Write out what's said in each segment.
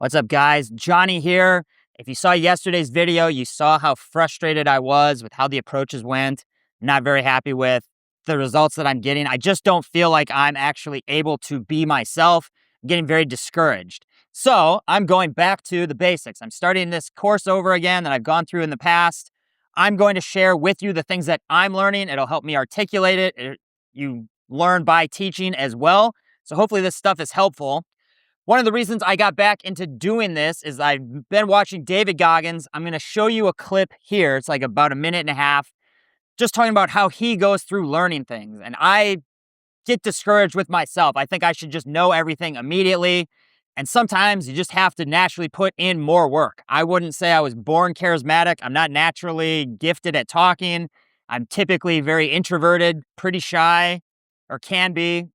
What's up, guys? Johnny here. If you saw yesterday's video, you saw how frustrated I was with how the approaches went. Not very happy with the results that I'm getting. I just don't feel like I'm actually able to be myself. I'm getting very discouraged. So I'm going back to the basics. I'm starting this course over again that I've gone through in the past. I'm going to share with you the things that I'm learning. It'll help me articulate it. You learn by teaching as well. So hopefully this stuff is helpful. One of the reasons I got back into doing this is I've been watching David Goggins. I'm going to show you a clip here. It's like about a minute and a half, just talking about how he goes through learning things. And I get discouraged with myself. I think I should just know everything immediately. And sometimes you just have to naturally put in more work. I wouldn't say I was born charismatic. I'm not naturally gifted at talking. I'm typically very introverted, pretty shy, or can be.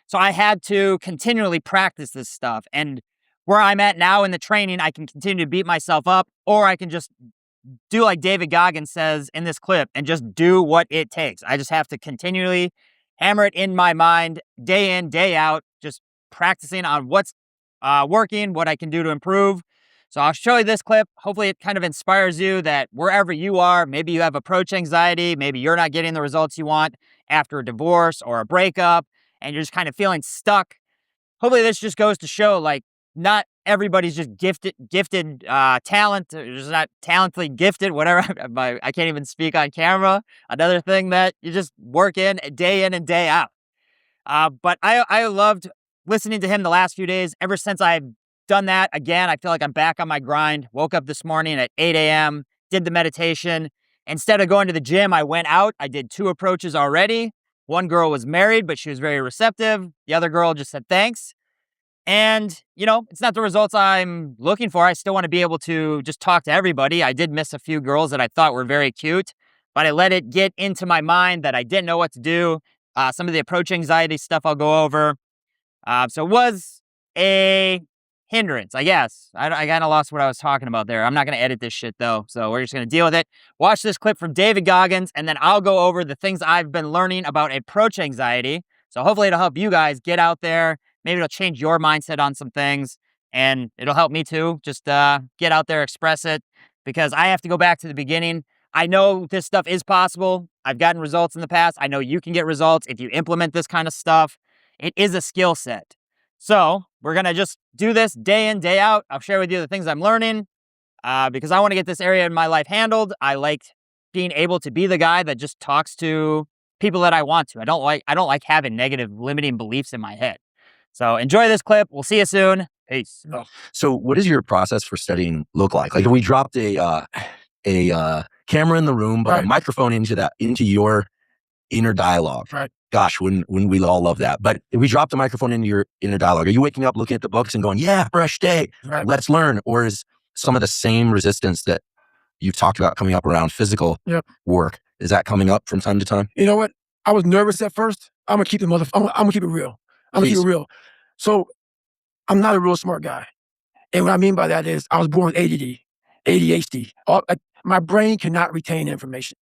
So I had to continually practice this stuff. And where I'm at now in the training, I can continue to beat myself up, or I can just do like David Goggins says in this clip and just do what it takes. I just have to continually hammer it in my mind day in, day out, just practicing on what's working, what I can do to improve. So I'll show you this clip. Hopefully it kind of inspires you that wherever you are, maybe you have approach anxiety, maybe you're not getting the results you want after a divorce or a breakup, and you're just kind of feeling stuck. Hopefully this just goes to show like not everybody's just gifted talent, or just not talently gifted, whatever. I can't even speak on camera. Another thing that you just work in and day out. But I loved listening to him the last few days. Ever since I've done that, again, I feel like I'm back on my grind. Woke up this morning at 8 a.m., did the meditation. Instead of going to the gym, I went out. I did 2 approaches already. One girl was married, but she was very receptive. The other girl just said thanks. And, it's not the results I'm looking for. I still want to be able to just talk to everybody. I did miss a few girls that I thought were very cute, but I let it get into my mind that I didn't know what to do. Some of the approach anxiety stuff I'll go over. So it was a hindrance, I guess. I kind of lost what I was talking about there. I'm not going to edit this shit, though, so we're just going to deal with it. Watch this clip from David Goggins, and then I'll go over the things I've been learning about approach anxiety. So hopefully it'll help you guys get out there. Maybe it'll change your mindset on some things, and it'll help me too. Just get out there, express it, because I have to go back to the beginning. I know this stuff is possible. I've gotten results in the past. I know you can get results if you implement this kind of stuff. It is a skill set. So we're going to just do this day in, day out. I'll share with you the things I'm learning because I want to get this area in my life handled. I like being able to be the guy that just talks to people that I want to. I don't like having negative limiting beliefs in my head. So enjoy this clip. We'll see you soon. Peace. So what does your process for studying look like? Like if we dropped a camera in the room, but a microphone into your inner dialogue. Right. Gosh, wouldn't we all love that? But if we dropped the microphone into your inner dialogue, are you waking up looking at the books and going, yeah, fresh day, let's learn? Or is some of the same resistance that you've talked about coming up around physical work, is that coming up from time to time? You know what? I was nervous at first. I'm gonna keep I'm gonna keep it real. I'm gonna keep it real. So I'm not a real smart guy. And what I mean by that is I was born with ADD, ADHD. My brain cannot retain information.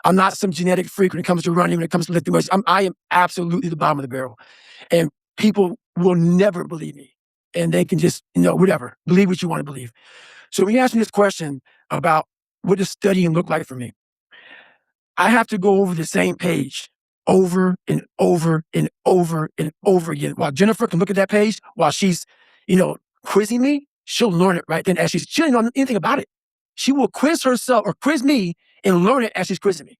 I'm not some genetic freak when it comes to running, when it comes to lifting weights. I am absolutely the bottom of the barrel. And people will never believe me. And they can just, whatever, believe what you want to believe. So when you ask me this question about what does studying look like for me, I have to go over the same page over and over and over and over again. While Jennifer can look at that page, while she's, quizzing me, she'll learn it right then as she doesn't know anything about it. She will quiz herself or quiz me and learn it as she's quizzing me.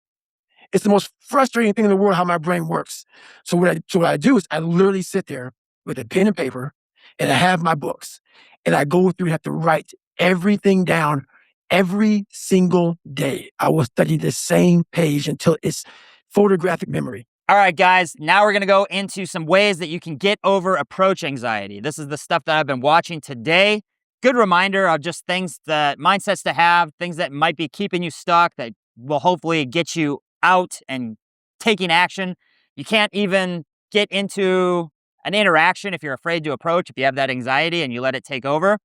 It's the most frustrating thing in the world how my brain works. So what I do is I literally sit there with a pen and paper and I have my books and I go through and have to write everything down every single day. I will study the same page until it's photographic memory. All right, guys, now we're going to go into some ways that you can get over approach anxiety. This is the stuff that I've been watching today. Good reminder of just things, that mindsets to have, things that might be keeping you stuck that will hopefully get you out and taking action. You can't even get into an interaction if you're afraid to approach, if you have that anxiety and you let it take over.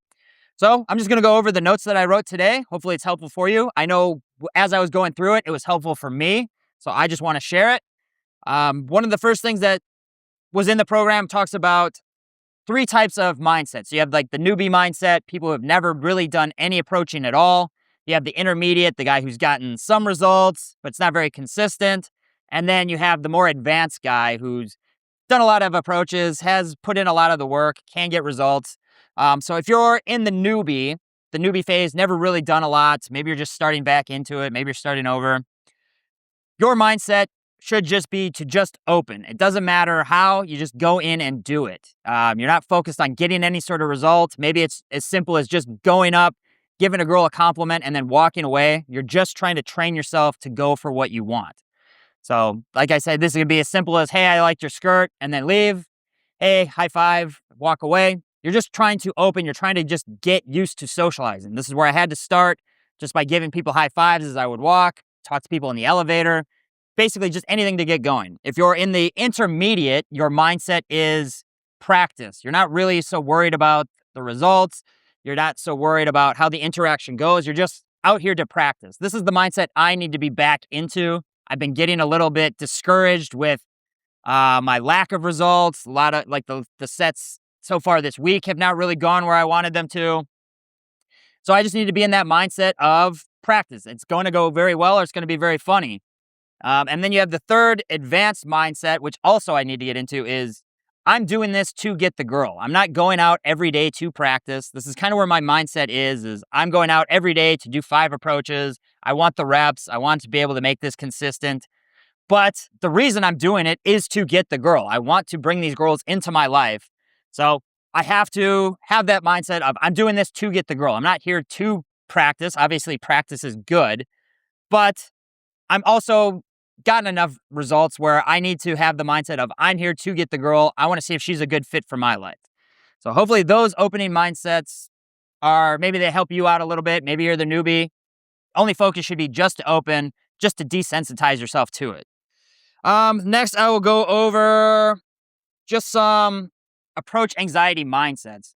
So I'm just going to go over the notes that I wrote today. Hopefully it's helpful for you. I know as I was going through it, it was helpful for me. So I just want to share it. One of the first things that was in the program talks about three types of mindsets. So you have like the newbie mindset, people who have never really done any approaching at all. You have the intermediate, the guy who's gotten some results, but it's not very consistent. And then you have the more advanced guy who's done a lot of approaches, has put in a lot of the work, can get results. So if you're in the newbie phase, never really done a lot, maybe you're just starting back into it, maybe you're starting over, your mindset should just be to just open. It doesn't matter how, you just go in and do it. You're not focused on getting any sort of result. Maybe it's as simple as just going up, giving a girl a compliment, and then walking away. You're just trying to train yourself to go for what you want. So, like I said, this is going to be as simple as, hey, I liked your skirt, and then leave. Hey, high five, walk away. You're just trying to open. You're trying to just get used to socializing. This is where I had to start, just by giving people high fives as I would walk, talk to people in the elevator, basically just anything to get going. If you're in the intermediate, your mindset is practice. You're not really so worried about the results. You're not so worried about how the interaction goes. You're just out here to practice. This is the mindset I need to be back into. I've been getting a little bit discouraged with my lack of results. A lot of like the sets so far this week have not really gone where I wanted them to. So I just need to be in that mindset of practice. It's going to go very well, or it's going to be very funny. And then you have the third advanced mindset, which also I need to get into, is I'm doing this to get the girl. I'm not going out every day to practice. This is kind of where my mindset is I'm going out every day to do 5 approaches. I want the reps. I want to be able to make this consistent. But the reason I'm doing it is to get the girl. I want to bring these girls into my life. So I have to have that mindset of I'm doing this to get the girl. I'm not here to practice. Obviously, practice is good, but I'm also gotten enough results where I need to have the mindset of I'm here to get the girl. I want to see if she's a good fit for my life. So hopefully those opening mindsets maybe they help you out a little bit. Maybe you're the newbie. Only focus should be just to open, just to desensitize yourself to it. Next, I will go over just some approach anxiety mindsets.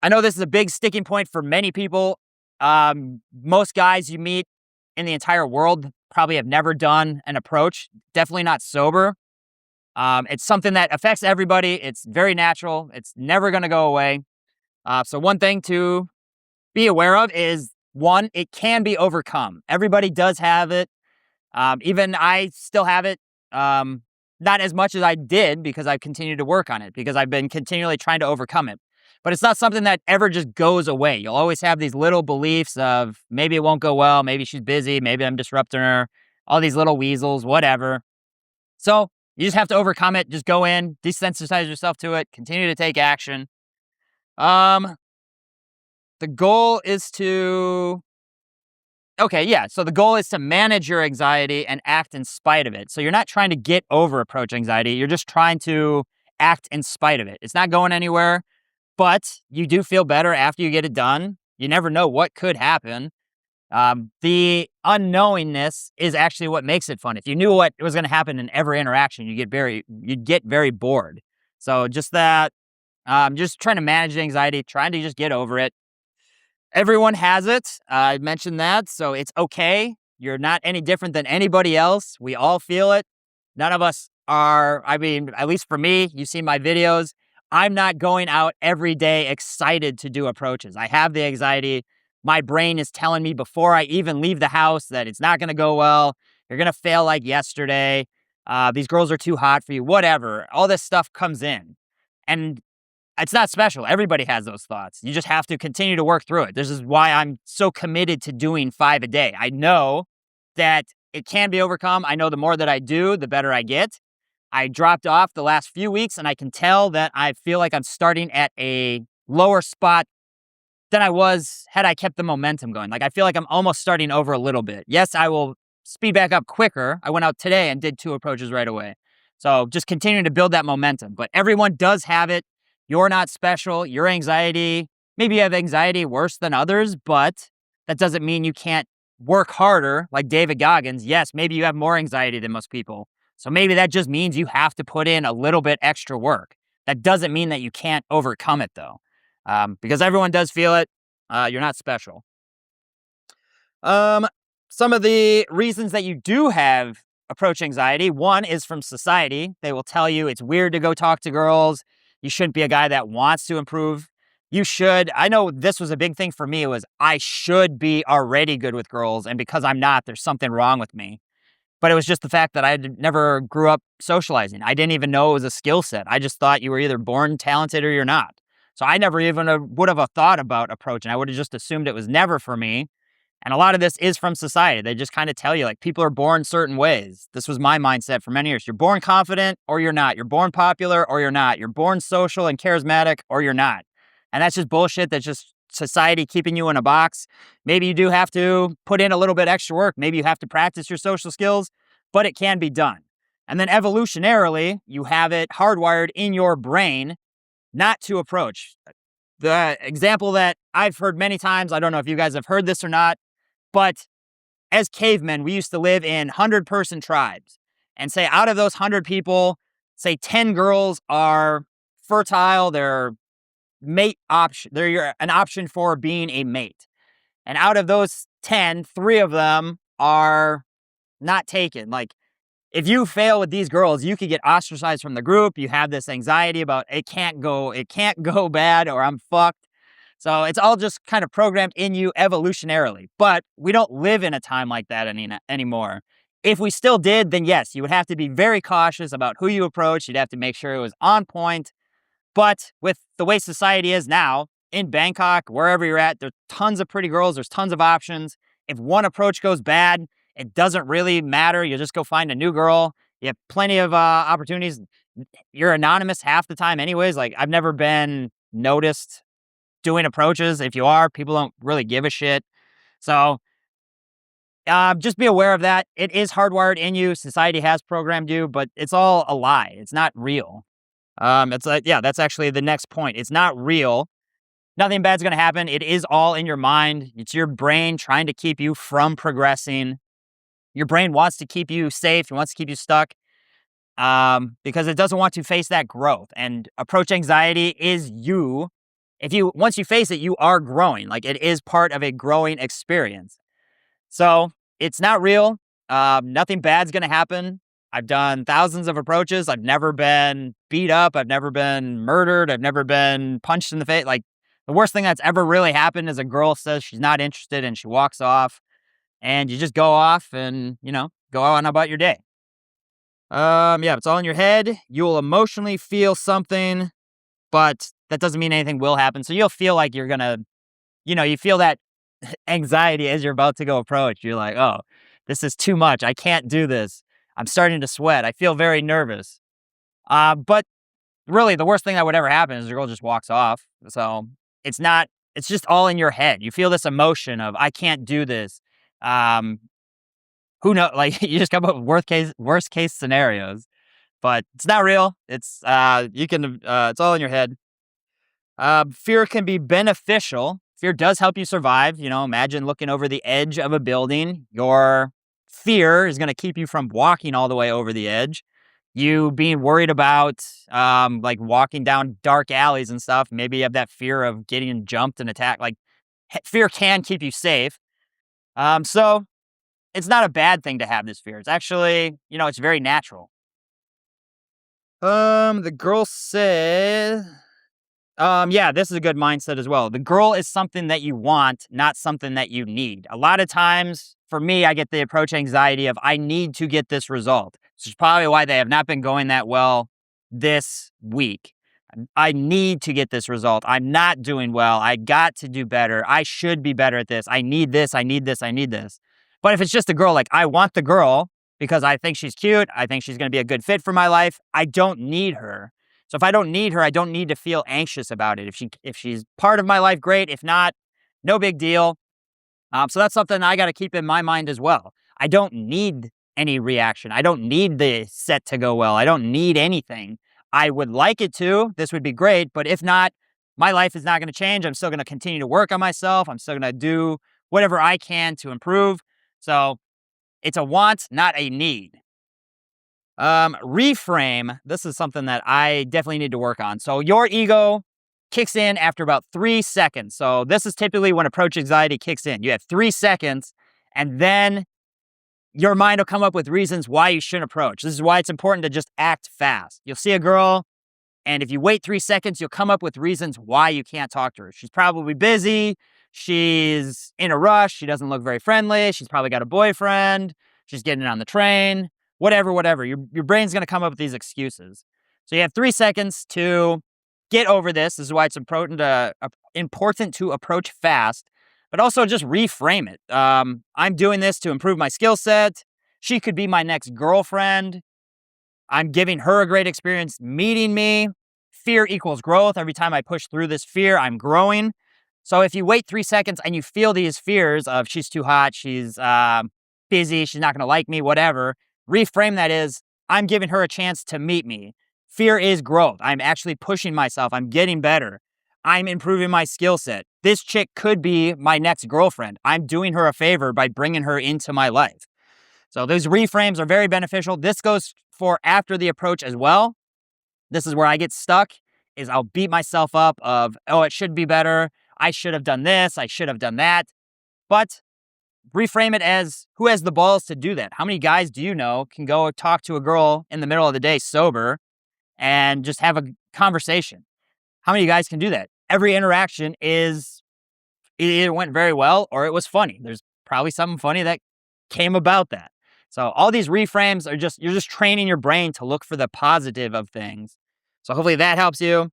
I know this is a big sticking point for many people. Most guys you meet in the entire world probably have never done an approach, definitely not sober. It's something that affects everybody. It's very natural. It's never going to go away. So one thing to be aware of is, one, it can be overcome. Everybody does have it. Even I still have it. Not as much as I did because I've continued to work on it, because I've been continually trying to overcome it. But it's not something that ever just goes away. You'll always have these little beliefs of maybe it won't go well, maybe she's busy, maybe I'm disrupting her, all these little weasels, whatever. So you just have to overcome it. Just go in, desensitize yourself to it, continue to take action. The goal is to... So the goal is to manage your anxiety and act in spite of it. So you're not trying to get over approach anxiety. You're just trying to act in spite of it. It's not going anywhere, but you do feel better after you get it done. You never know what could happen. The unknowingness is actually what makes it fun. If you knew what was going to happen in every interaction, you'd get very bored. So just that, just trying to manage the anxiety, trying to just get over it. Everyone has it. I mentioned that, so it's okay. You're not any different than anybody else. We all feel it. None of us are, at least for me, you've seen my videos. I'm not going out every day excited to do approaches. I have the anxiety. My brain is telling me before I even leave the house that it's not going to go well. You're going to fail like yesterday. These girls are too hot for you, whatever. All this stuff comes in. And it's not special. Everybody has those thoughts. You just have to continue to work through it. This is why I'm so committed to doing 5 a day. I know that it can be overcome. I know the more that I do, the better I get. I dropped off the last few weeks, and I can tell that I feel like I'm starting at a lower spot than I was had I kept the momentum going. Like, I feel like I'm almost starting over a little bit. Yes, I will speed back up quicker. I went out today and did 2 approaches right away. So just continuing to build that momentum. But everyone does have it. You're not special. Your anxiety, maybe you have anxiety worse than others, but that doesn't mean you can't work harder like David Goggins. Yes, maybe you have more anxiety than most people. So maybe that just means you have to put in a little bit extra work. That doesn't mean that you can't overcome it, though, because everyone does feel it. You're not special. Some of the reasons that you do have approach anxiety, one is from society. They will tell you it's weird to go talk to girls. You shouldn't be a guy that wants to improve. You should. I know this was a big thing for me. It was I should be already good with girls. And because I'm not, there's something wrong with me. But it was just the fact that never grew up socializing. I didn't even know it was a skill set. I just thought you were either born talented or you're not. So I never even would have thought about approaching. I would have just assumed it was never for me. And a lot of this is from society. They just kind of tell you, like, people are born certain ways. This was my mindset for many years. You're born confident or you're not. You're born popular or you're not. You're born social and charismatic or you're not. And that's just bullshit. That's just society keeping you in a box. Maybe you do have to put in a little bit extra work. Maybe you have to practice your social skills, but it can be done. And then evolutionarily, you have it hardwired in your brain not to approach. The example that I've heard many times, I don't know if you guys have heard this or not, but as cavemen, we used to live in 100-person tribes. And say out of those 100 people, say 10 girls are fertile, they're mate option, they're an option for being a mate. And out of those 10, 3 of them are not taken. Like, if you fail with these girls, you could get ostracized from the group. You have this anxiety about it can't go bad or I'm fucked. So it's all just kind of programmed in you evolutionarily. But we don't live in a time like that anymore. If we still did, then yes, you would have to be very cautious about who you approach. You'd have to make sure it was on point. But with the way society is now, in Bangkok, wherever you're at, there's tons of pretty girls, there's tons of options. If one approach goes bad, it doesn't really matter. You just go find a new girl. You have plenty of opportunities. You're anonymous half the time anyways. Like, I've never been noticed doing approaches. If you are, people don't really give a shit. So just be aware of that. It is hardwired in you. Society has programmed you, but it's all a lie. It's not real. It's like, yeah, that's actually the next point. It's not real. Nothing bad's going to happen. It is all in your mind. It's your brain trying to keep you from progressing. Your brain wants to keep you safe. It wants to keep you stuck because it doesn't want to face that growth. And approach anxiety is you. Once you face it, you are growing. Like, it is part of a growing experience. So it's not real. Nothing bad's going to happen. I've done thousands of approaches. I've never been beat up. I've never been murdered. I've never been punched in the face. Like, the worst thing that's ever really happened is a girl says she's not interested and she walks off, and you just go off and, go on about your day. Yeah, it's all in your head. You'll emotionally feel something, but that doesn't mean anything will happen. So you'll feel like you're gonna, you feel that anxiety as you're about to go approach. You're like, oh, this is too much. I can't do this. I'm starting to sweat. I feel very nervous. But really, the worst thing that would ever happen is the girl just walks off. So it's just all in your head. You feel this emotion of, I can't do this. Who knows? Like, you just come up with worst case scenarios, but it's not real. It's it's all in your head. Fear can be beneficial. Fear does help you survive. Imagine looking over the edge of a building. Your fear is going to keep you from walking all the way over the edge. You being worried about like walking down dark alleys and stuff. Maybe you have that fear of getting jumped and attacked. Like, fear can keep you safe. So it's not a bad thing to have this fear. It's actually, it's very natural. The girl said, yeah, this is a good mindset as well. The girl is something that you want, not something that you need. A lot of times, for me, I get the approach anxiety of, I need to get this result. This is probably why they have not been going that well this week. I need to get this result. I'm not doing well. I got to do better. I should be better at this. I need this. I need this. I need this. But if it's just a girl, like, I want the girl because I think she's cute. I think she's going to be a good fit for my life. I don't need her. So if I don't need her, I don't need to feel anxious about it. If she's part of my life, great. If not, no big deal. So that's something I got to keep in my mind as well. I don't need any reaction. I don't need the set to go well. I don't need anything. I would like it to. This would be great. But if not, my life is not going to change. I'm still going to continue to work on myself. I'm still going to do whatever I can to improve. So it's a want, not a need. Reframe. This is something that I definitely need to work on. So your ego kicks in after about 3 seconds. So this is typically when approach anxiety kicks in. You have 3 seconds, and then your mind will come up with reasons why you shouldn't approach. This is why it's important to just act fast. You'll see a girl And if you wait 3 seconds, you'll come up with reasons why you can't talk to her. She's probably busy. She's in a rush. She doesn't look very friendly. She's probably got a boyfriend. She's getting on the train. Whatever. Your brain's going to come up with these excuses. So you have 3 seconds to get over this. This is why it's important to approach fast, but also just reframe it. I'm doing this to improve my skill set. She could be my next girlfriend. I'm giving her a great experience meeting me. Fear equals growth. Every time I push through this fear, I'm growing. So if you wait 3 seconds and you feel these fears of she's too hot, she's busy, she's not going to like me, whatever, reframe that as I'm giving her a chance to meet me. Fear is growth. I'm actually pushing myself. I'm getting better. I'm improving my skill set. This chick could be my next girlfriend. I'm doing her a favor by bringing her into my life. So those reframes are very beneficial. This goes for after the approach as well. This is where I get stuck, is I'll beat myself up of, oh, it should be better. I should have done this. I should have done that. But reframe it as, who has the balls to do that? How many guys do you know can go talk to a girl in the middle of the day sober and just have a conversation? How many guys can do that? Every interaction is, it either went very well or it was funny. There's probably something funny that came about that. So all these reframes are just, you're just training your brain to look for the positive of things. So hopefully that helps you.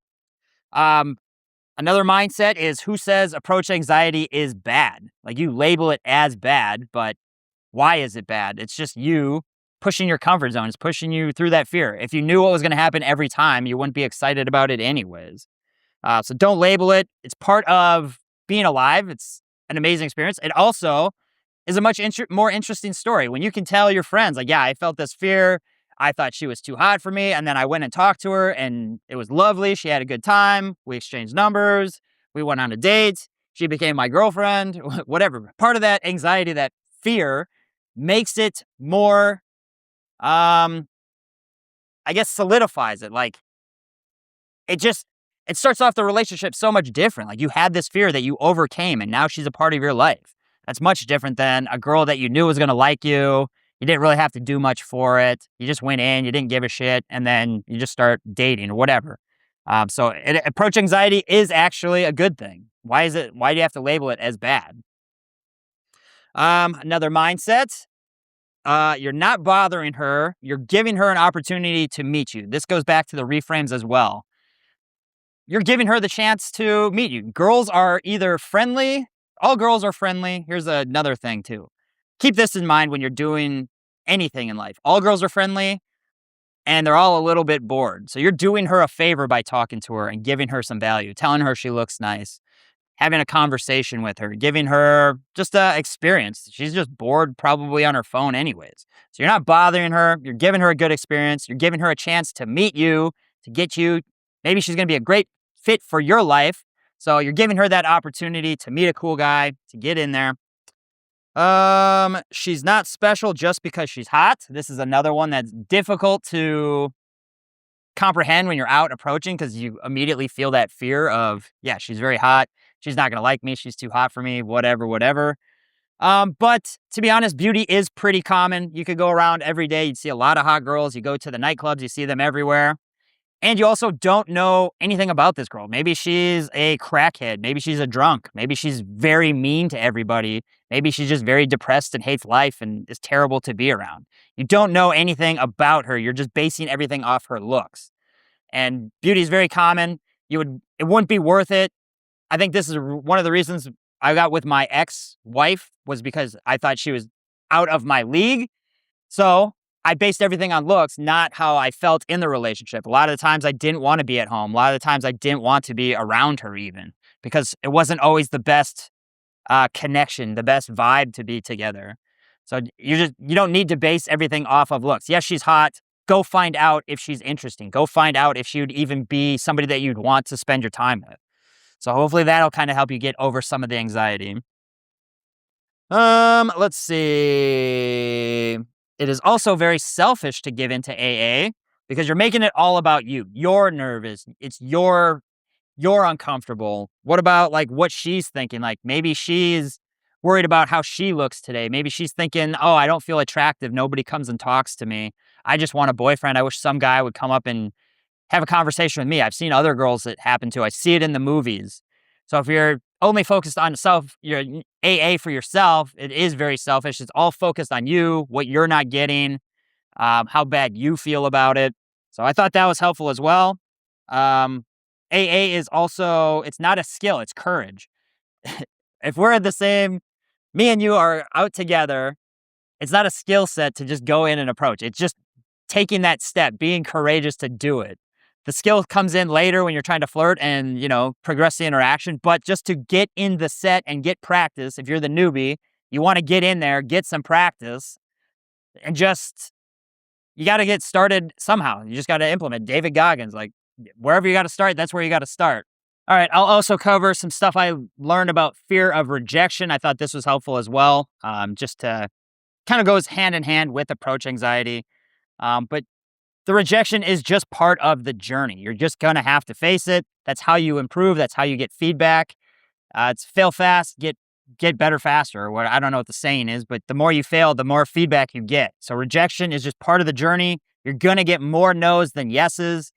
Another mindset is, who says approach anxiety is bad? Like, you label it as bad, but why is it bad? It's just you pushing your comfort zone. It's pushing you through that fear. If you knew what was going to happen every time, you wouldn't be excited about it anyways. So don't label it. It's part of being alive. It's an amazing experience. It also is a much more interesting story when you can tell your friends, like, yeah, I felt this fear. I thought she was too hot for me. And then I went and talked to her and it was lovely. She had a good time. We exchanged numbers. We went on a date. She became my girlfriend, whatever. Part of that anxiety, that fear, makes it more, I guess, solidifies it. Like, it starts off the relationship so much different. Like, you had this fear that you overcame and now she's a part of your life. That's much different than a girl that you knew was going to like you. You didn't really have to do much for it. You just went in, you didn't give a shit, and then you just start dating or whatever. So approach anxiety is actually a good thing. Why do you have to label it as bad? Another mindset, you're not bothering her. You're giving her an opportunity to meet you. This goes back to the reframes as well. You're giving her the chance to meet you. Girls are either friendly. All girls are friendly. Here's another thing too. Keep this in mind when you're doing anything in life. All girls are friendly and they're all a little bit bored. So you're doing her a favor by talking to her and giving her some value, telling her she looks nice, having a conversation with her, giving her just an experience. She's just bored probably on her phone anyways. So you're not bothering her. You're giving her a good experience. You're giving her a chance to meet you, to get you. Maybe she's going to be a great fit for your life. So you're giving her that opportunity to meet a cool guy, to get in there. She's not special just because she's hot. This is another one that's difficult to comprehend when you're out approaching, because you immediately feel that fear of, yeah, she's very hot. She's not going to like me. She's too hot for me, whatever. But to be honest, beauty is pretty common. You could go around every day. You'd see a lot of hot girls. You go to the nightclubs, you see them everywhere. And you also don't know anything about this girl. Maybe she's a crackhead. Maybe she's a drunk. Maybe she's very mean to everybody. Maybe she's just very depressed and hates life and is terrible to be around. You don't know anything about her. You're just basing everything off her looks. And beauty is very common. It wouldn't be worth it. I think this is one of the reasons I got with my ex-wife, was because I thought she was out of my league. So I based everything on looks, not how I felt in the relationship. A lot of the times I didn't want to be at home. A lot of the times I didn't want to be around her even, because it wasn't always the best connection, the best vibe to be together. So you don't need to base everything off of looks. Yes, she's hot. Go find out if she's interesting. Go find out if she would even be somebody that you'd want to spend your time with. So hopefully that'll kind of help you get over some of the anxiety. Let's see. It is also very selfish to give into AA, because you're making it all about you. You're nervous. You're uncomfortable. What about like what she's thinking? Like, maybe she's worried about how she looks today. Maybe she's thinking, oh, I don't feel attractive. Nobody comes and talks to me. I just want a boyfriend. I wish some guy would come up and have a conversation with me. I've seen other girls that happen to. I see it in the movies. So if you're only focused on your AA for yourself, it is very selfish. It's all focused on you, what you're not getting, how bad you feel about it. So I thought that was helpful as well. AA is also, it's not a skill, it's courage. If we're the same, me and you are out together, it's not a skill set to just go in and approach. It's just taking that step, being courageous to do it. The skill comes in later when you're trying to flirt and, progress the interaction. But just to get in the set and get practice, if you're the newbie, you want to get in there, get some practice, and you got to get started somehow. You just got to implement. David Goggins, like wherever you got to start, that's where you got to start. All right, I'll also cover some stuff I learned about fear of rejection. I thought this was helpful as well, just to kind of goes hand in hand with approach anxiety. But the rejection is just part of the journey. You're just going to have to face it. That's how you improve. That's how you get feedback. It's fail fast, get better faster. Or what, I don't know what the saying is, but the more you fail, the more feedback you get. So rejection is just part of the journey. You're going to get more no's than yeses.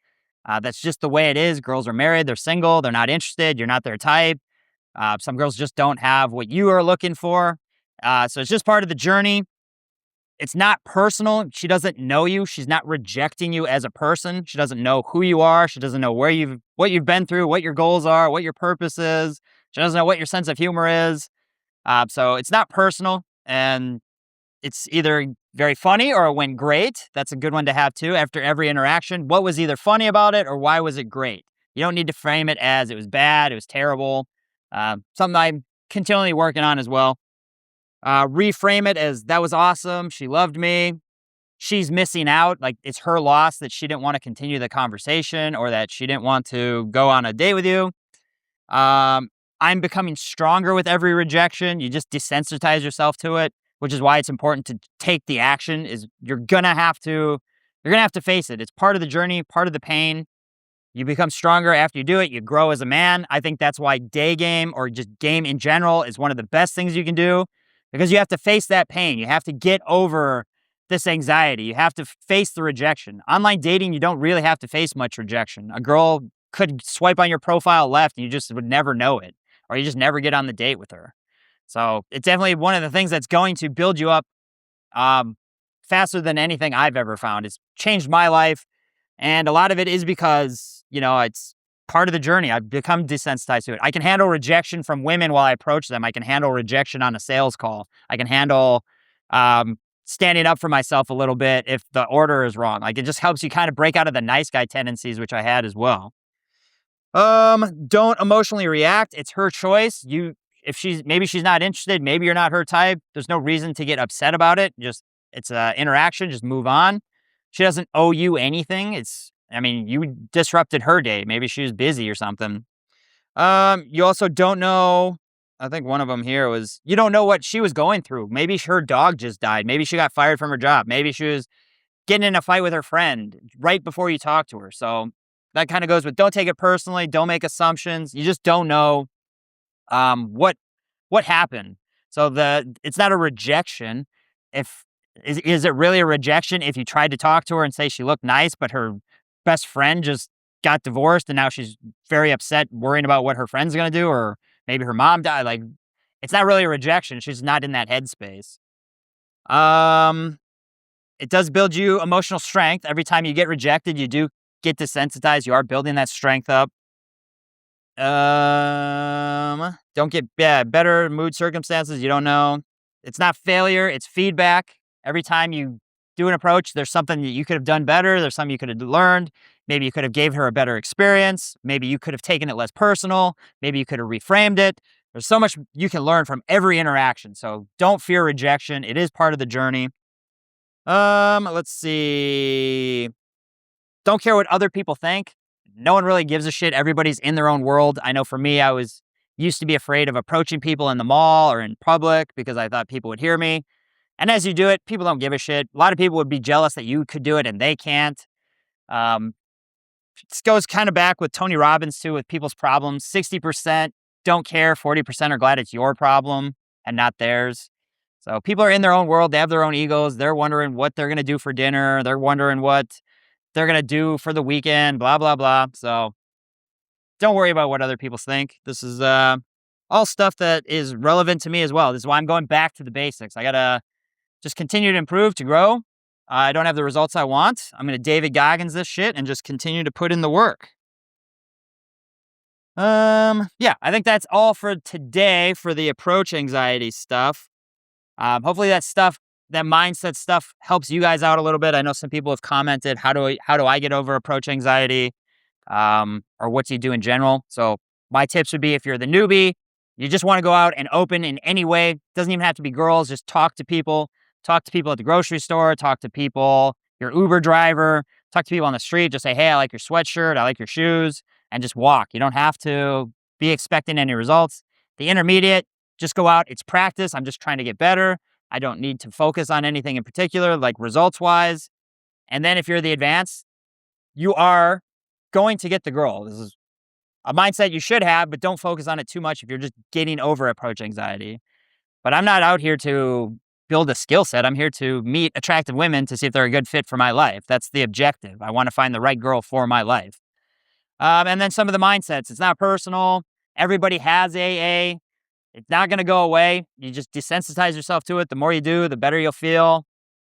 That's just the way it is. Girls are married, they're single, they're not interested, you're not their type. Some girls just don't have what you are looking for. So it's just part of the journey. It's not personal. She doesn't know you. She's not rejecting you as a person. She doesn't know who you are. She doesn't know what you've been through, what your goals are, what your purpose is. She doesn't know what your sense of humor is. So it's not personal, and it's either very funny or it went great. That's a good one to have too. After every interaction, what was either funny about it or why was it great? You don't need to frame it as it was bad, it was terrible. Something I'm continually working on as well. Reframe it as that was awesome. She loved me. She's missing out. Like it's her loss that she didn't want to continue the conversation or that she didn't want to go on a date with you. I'm becoming stronger with every rejection. You just desensitize yourself to it, which is why it's important to take the action. You're gonna have to face it. It's part of the journey, part of the pain. You become stronger after you do it. You grow as a man. I think that's why day game or just game in general is one of the best things you can do, because you have to face that pain. You have to get over this anxiety. You have to face the rejection. Online dating, you don't really have to face much rejection. A girl could swipe on your profile left and you just would never know it, or you just never get on the date with her. So it's definitely one of the things that's going to build you up faster than anything I've ever found. It's changed my life. And a lot of it is because, it's part of the journey. I've become desensitized to it. I can handle rejection from women while I approach them. I can handle rejection on a sales call. I can handle standing up for myself a little bit if the order is wrong. Like it just helps you kind of break out of the nice guy tendencies, which I had as well. Don't emotionally react. It's her choice. If she's not interested, maybe you're not her type. There's no reason to get upset about it. It's an interaction. Just move on. She doesn't owe you anything. You disrupted her day. Maybe she was busy or something. You also don't know. I think one of them here was, you don't know what she was going through. Maybe her dog just died. Maybe she got fired from her job. Maybe she was getting in a fight with her friend right before you talk to her. So that kind of goes with don't take it personally. Don't make assumptions. You just don't know what happened. So it's not a rejection. Is it really a rejection if you tried to talk to her and say she looked nice, but her best friend just got divorced and now she's very upset, worrying about what her friend's going to do, or maybe her mom died? Like, it's not really a rejection. She's not in that headspace. It does build you emotional strength. Every time you get rejected, you do get desensitized. You are building that strength up. Don't get better mood circumstances. You don't know. It's not failure. It's feedback. Every time you do an approach, there's something that you could have done better. There's something you could have learned. Maybe you could have gave her a better experience. Maybe you could have taken it less personal. Maybe you could have reframed it. There's so much you can learn from every interaction. So don't fear rejection. It is part of the journey. Let's see. Don't care what other people think. No one really gives a shit. Everybody's in their own world. I know for me, I used to be afraid of approaching people in the mall or in public because I thought people would hear me. And as you do it, people don't give a shit. A lot of people would be jealous that you could do it and they can't. This goes kind of back with Tony Robbins too, with people's problems. 60% don't care. 40% are glad it's your problem and not theirs. So people are in their own world. They have their own egos. They're wondering what they're going to do for dinner. They're wondering what they're going to do for the weekend, blah, blah, blah. So don't worry about what other people think. This is all stuff that is relevant to me as well. This is why I'm going back to the basics. I got to just continue to improve, to grow. I don't have the results I want. I'm going to David Goggins this shit and just continue to put in the work. Yeah, I think that's all for today for the approach anxiety stuff. Hopefully that mindset stuff helps you guys out a little bit. I know some people have commented, how do I get over approach anxiety? Or what do you do in general? So my tips would be, if you're the newbie, you just want to go out and open in any way. Doesn't even have to be girls. Just talk to people at the grocery store, talk to people, your Uber driver, talk to people on the street. Just say, hey, I like your sweatshirt. I like your shoes, and just walk. You don't have to be expecting any results. The intermediate, just go out. It's practice. I'm just trying to get better. I don't need to focus on anything in particular, like results wise. And then if you're the advanced, you are going to get the girl. This is a mindset you should have, but don't focus on it too much if you're just getting over approach anxiety. But I'm not out here to build a skill set. I'm here to meet attractive women to see if they're a good fit for my life. That's the objective. I want to find the right girl for my life. And then some of the mindsets. It's not personal. Everybody has AA. It's not going to go away. You just desensitize yourself to it. The more you do, the better you'll feel.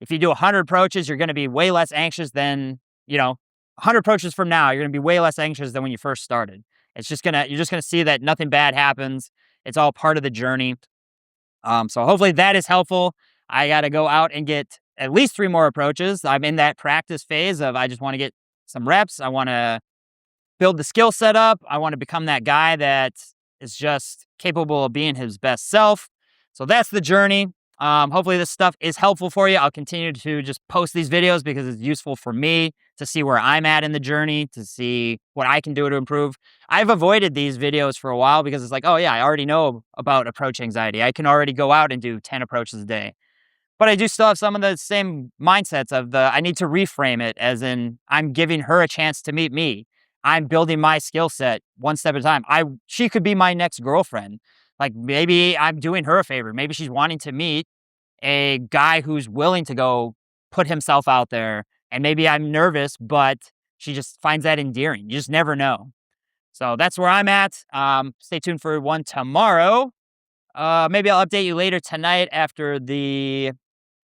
If you do 100 approaches, you're going to be way less anxious than, 100 approaches from now, you're going to be way less anxious than when you first started. You're just going to see that nothing bad happens. It's all part of the journey. So hopefully that is helpful. I got to go out and get at least 3 more approaches. I'm in that practice phase of, I just want to get some reps. I want to build the skill set up. I want to become that guy that is just capable of being his best self. So that's the journey. Hopefully this stuff is helpful for you. I'll continue to just post these videos because it's useful for me to see where I'm at in the journey, to see what I can do to improve. I've avoided these videos for a while because it's like, oh yeah, I already know about approach anxiety. I can already go out and do 10 approaches a day. But I do still have some of the same mindsets of I need to reframe it as in, I'm giving her a chance to meet me. I'm building my skill set one step at a time. She could be my next girlfriend. Like, maybe I'm doing her a favor. Maybe she's wanting to meet a guy who's willing to go put himself out there. And maybe I'm nervous, but she just finds that endearing. You just never know. So that's where I'm at. Stay tuned for one tomorrow. Maybe I'll update you later tonight after the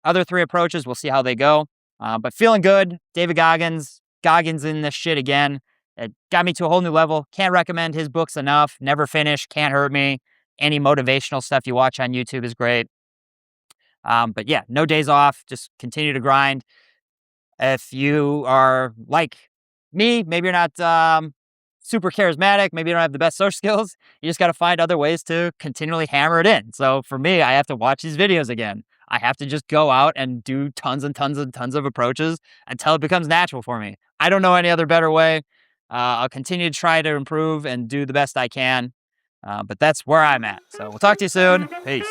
other 3 approaches. We'll see how they go. But feeling good. David Goggins in this shit again. It got me to a whole new level. Can't recommend his books enough. Never Finish, Can't Hurt Me. Any motivational stuff you watch on YouTube is great. But yeah, no days off. Just continue to grind. If you are like me, maybe you're not super charismatic. Maybe you don't have the best social skills. You just got to find other ways to continually hammer it in. So for me, I have to watch these videos again. I have to just go out and do tons and tons and tons of approaches until it becomes natural for me. I don't know any other better way. I'll continue to try to improve and do the best I can. But that's where I'm at. So we'll talk to you soon. Peace.